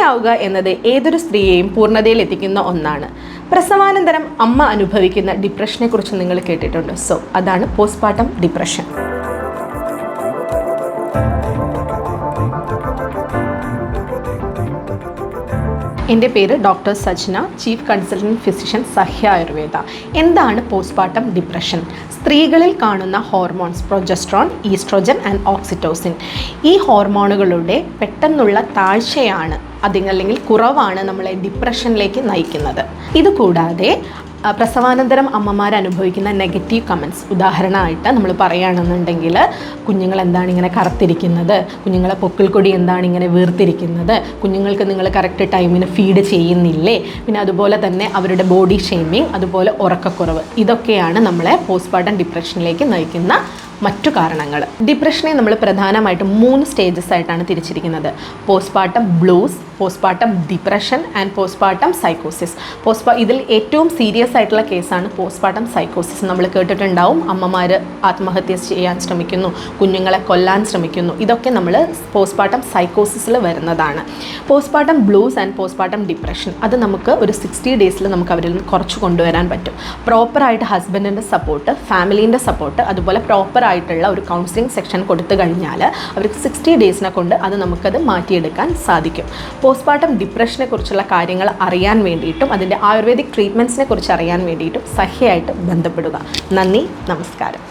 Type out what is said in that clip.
അമ്മയാവുക എന്നത് ഏതൊരു സ്ത്രീയെയും പൂർണ്ണതയിൽ എത്തിക്കുന്ന ഒന്നാണ്. പ്രസവാനന്തരം അമ്മ അനുഭവിക്കുന്ന ഡിപ്രഷനെ കുറിച്ച് നിങ്ങൾ കേട്ടിട്ടുണ്ട്. സോ അതാണ് പോസ്റ്റ്പാർട്ടം ഡിപ്രഷൻ. എൻ്റെ പേര് doctor Sajna, chief consultant physician, Sahya Ayurveda. എന്താണ് പോസ്റ്റ്പാർട്ടം ഡിപ്രഷൻ? സ്ത്രീകളിൽ കാണുന്ന hormones progesterone, oestrogen and oxytocin, ഈ ഹോർമോണുകളുടെ പെട്ടെന്നുള്ള താഴ്ചയാണ് അല്ലെങ്കിൽ കുറവാണ് നമ്മളെ ഡിപ്രഷനിലേക്ക് നയിക്കുന്നത്. ഇതുകൂടാതെ പ്രസവാനന്തരം അമ്മമാർ അനുഭവിക്കുന്ന നെഗറ്റീവ് കമൻറ്റ്സ്, ഉദാഹരണമായിട്ട് നമ്മൾ പറയുകയാണെന്നുണ്ടെങ്കിൽ കുഞ്ഞുങ്ങൾ എന്താണ് ഇങ്ങനെ കറുത്തിരിക്കുന്നത്, കുഞ്ഞുങ്ങളെ പൊക്കിൾക്കൊടി എന്താണ് ഇങ്ങനെ വീർത്തിരിക്കുന്നത്, കുഞ്ഞുങ്ങൾക്ക് നിങ്ങൾ കറക്റ്റ് ടൈമിന് ഫീഡ് ചെയ്യുന്നില്ലേ, പിന്നെ അതുപോലെ തന്നെ അവരുടെ ബോഡി ഷെയ്മിങ്, അതുപോലെ ഉറക്കക്കുറവ്, ഇതൊക്കെയാണ് നമ്മളെ പോസ്റ്റ്പാർട്ടം ഡിപ്രഷനിലേക്ക് നയിക്കുന്ന മറ്റു കാരണങ്ങൾ. ഡിപ്രഷനെ നമ്മൾ പ്രധാനമായിട്ടും 3 സ്റ്റേജസ് ആയിട്ടാണ് തിരിച്ചിരിക്കുന്നത്: postpartum blues, postpartum depression and postpartum സൈക്കോസിസ്. ഇതിൽ ഏറ്റവും സീരിയസ് ആയിട്ടുള്ള കേസാണ് പോസ്റ്റ്പാർട്ടം സൈക്കോസിസ്. നമ്മൾ കേട്ടിട്ടുണ്ടാവും, അമ്മമാർ ആത്മഹത്യ ചെയ്യാൻ ശ്രമിക്കുന്നു, കുഞ്ഞുങ്ങളെ കൊല്ലാൻ ശ്രമിക്കുന്നു. ഇതൊക്കെ നമ്മൾ പോസ്റ്റ്പാർട്ടം സൈക്കോസിസിൽ വരുന്നതാണ്. Postpartum blues and postpartum depression, അത് നമുക്ക് ഒരു 60 ഡേയ്സിൽ നമുക്ക് അവരിൽ നിന്ന് കുറച്ച് കൊണ്ടുവരാൻ പറ്റും. പ്രോപ്പറായിട്ട് ഹസ്ബൻഡിൻ്റെ സപ്പോർട്ട്, ഫാമിലീൻ്റെ സപ്പോർട്ട്, അതുപോലെ പ്രോപ്പറായിട്ടുള്ള ഒരു കൗൺസിലിംഗ് സെക്ഷൻ കൊടുത്തു കഴിഞ്ഞാൽ അവർക്ക് 60 ഡേയ്സിനെ കൊണ്ട് അത് നമുക്കത് മാറ്റിയെടുക്കാൻ സാധിക്കും. പോസ്റ്റ്പാർട്ടം ഡിപ്രഷനെ കുറിച്ചുള്ള കാര്യങ്ങൾ അറിയാൻ വേണ്ടിയിട്ടും അതിൻ്റെ ആയുർവേദിക് ട്രീറ്റ്മെൻറ്റ്സിനെ കുറിച്ച് അറിയാൻ വേണ്ടിയിട്ടും സഹ്യയായിട്ട് ബന്ധപ്പെടുക. നന്ദി, നമസ്കാരം.